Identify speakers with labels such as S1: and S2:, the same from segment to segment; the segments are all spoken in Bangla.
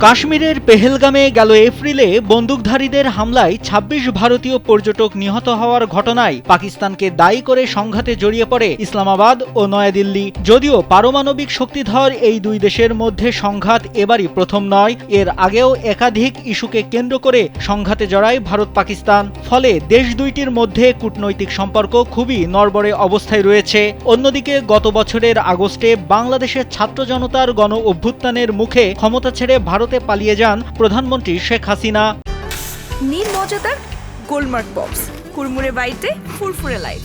S1: কাশ্মীরের পেহেলগামে গেল এপ্রিলে বন্দুকধারীদের হামলায় ২৬ ভারতীয় পর্যটক নিহত হওয়ার ঘটনায় পাকিস্তানকে দায়ী করে সংঘাতে জড়িয়ে পড়ে ইসলামাবাদ ও নয়াদিল্লি। যদিও পারমাণবিক শক্তিধর এই দুই দেশের মধ্যে সংঘাত এবারই প্রথম নয়, এর আগেও একাধিক ইস্যুকে কেন্দ্র করে সংঘাতে জড়ায় ভারত পাকিস্তান। ফলে দেশ দুইটির মধ্যে কূটনৈতিক সম্পর্ক খুবই নড়বড়ে অবস্থায় রয়েছে। অন্যদিকে গত বছরের আগস্টে বাংলাদেশের ছাত্র জনতার গণ অভ্যুত্থানের মুখে ক্ষমতা ছেড়ে ভারতে পালিয়ে যান প্রধানমন্ত্রী শেখ হাসিনা।
S2: নীল মজাদার গোলমার্ক বক্স, কুরমুরে বাইটে ফুরফুরে লাইফ।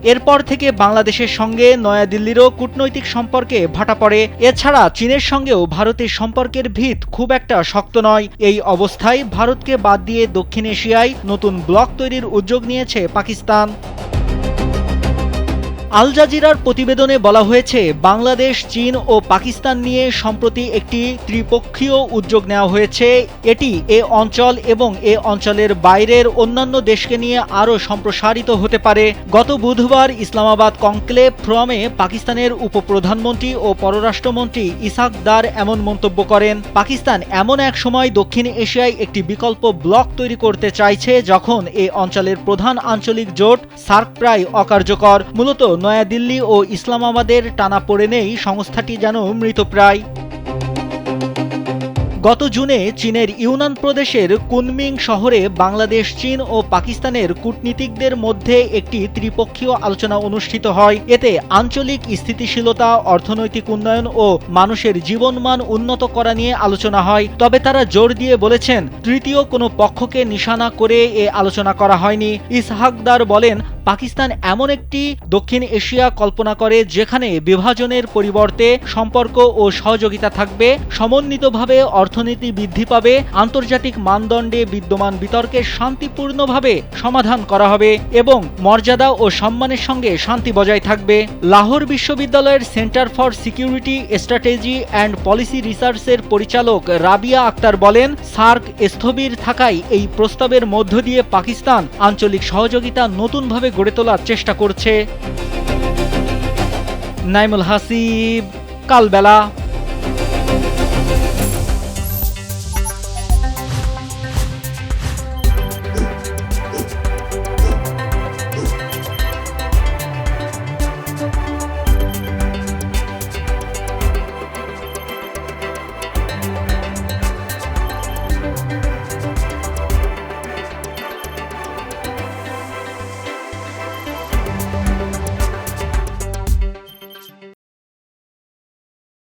S1: এরপর থেকে বাংলাদেশের সঙ্গে নয়াদিল্লিরও কূটনৈতিক সম্পর্কে ভাটা পড়ে। এছাড়া চীনের সঙ্গেও ভারতের সম্পর্কের ভিত খুব একটা শক্ত নয়। এই অবস্থায় ভারতকে বাদ দিয়ে দক্ষিণ এশিয়ায় নতুন ব্লক তৈরির উদ্যোগ নিয়েছে পাকিস্তান। আল জাজিরার প্রতিবেদনে বলা হয়েছে, বাংলাদেশ, চীন ও পাকিস্তান নিয়ে সম্প্রতি একটি ত্রিপক্ষীয় উদ্যোগ নেওয়া হয়েছে। এটি এ অঞ্চল এবং এ অঞ্চলের বাইরের অন্যান্য দেশকে নিয়ে আরও সম্প্রসারিত হতে পারে। গত বুধবার ইসলামাবাদ কনক্লেভ ফোরামে পাকিস্তানের উপপ্রধানমন্ত্রী ও পররাষ্ট্রমন্ত্রী ইসহাক দার এমন মন্তব্য করেন। পাকিস্তান এমন এক সময় দক্ষিণ এশিয়ায় একটি বিকল্প ব্লক তৈরি করতে চাইছে যখন এ অঞ্চলের প্রধান আঞ্চলিক জোট সার্ক প্রায় অকার্যকর। মূলত নয়াদিল্লি ও ইসলামাবাদের টানাপোড়েনেই সংস্থাটি যেন মৃতপ্রায়। গত জুনে চীনের ইউনান প্রদেশের কুনমিং শহরে বাংলাদেশ, চীন ও পাকিস্তানের কূটনীতিকদের মধ্যে একটি ত্রিপক্ষীয় আলোচনা অনুষ্ঠিত হয়। এতে আঞ্চলিক স্থিতিশীলতা, অর্থনৈতিক উন্নয়ন ও মানুষের জীবনমান উন্নত করা নিয়ে আলোচনা হয়। তবে তারা জোর দিয়ে বলেছেন, তৃতীয় কোনো পক্ষকে নিশানা করে এ আলোচনা করা হয়নি। ইসহাক দার বলেন, পাকিস্তান এমন একটি দক্ষিণ এশিয়া কল্পনা করে যেখানে বিভাজনের পরিবর্তে সম্পর্ক ও সহযোগিতা থাকবে, সমন্বিতভাবে অর্থনীতি বৃদ্ধি পাবে, আন্তর্জাতিক মানদণ্ডে বিদ্যমান বিতর্কে শান্তিপূর্ণভাবে সমাধান করা হবে এবং মর্যাদা ও সম্মানের সঙ্গে শান্তি বজায় থাকবে। লাহোর বিশ্ববিদ্যালয়ের centre for security strategy and policy রিসার্চের পরিচালক রাবিয়া আক্তার বলেন, সার্ক স্থবির থাকায় এই প্রস্তাবের মধ্য দিয়ে পাকিস্তান আঞ্চলিক সহযোগিতা নতুনভাবে গড়ে তোলার চেষ্টা করছে। নাইমুল হাসিব, কালবেলা।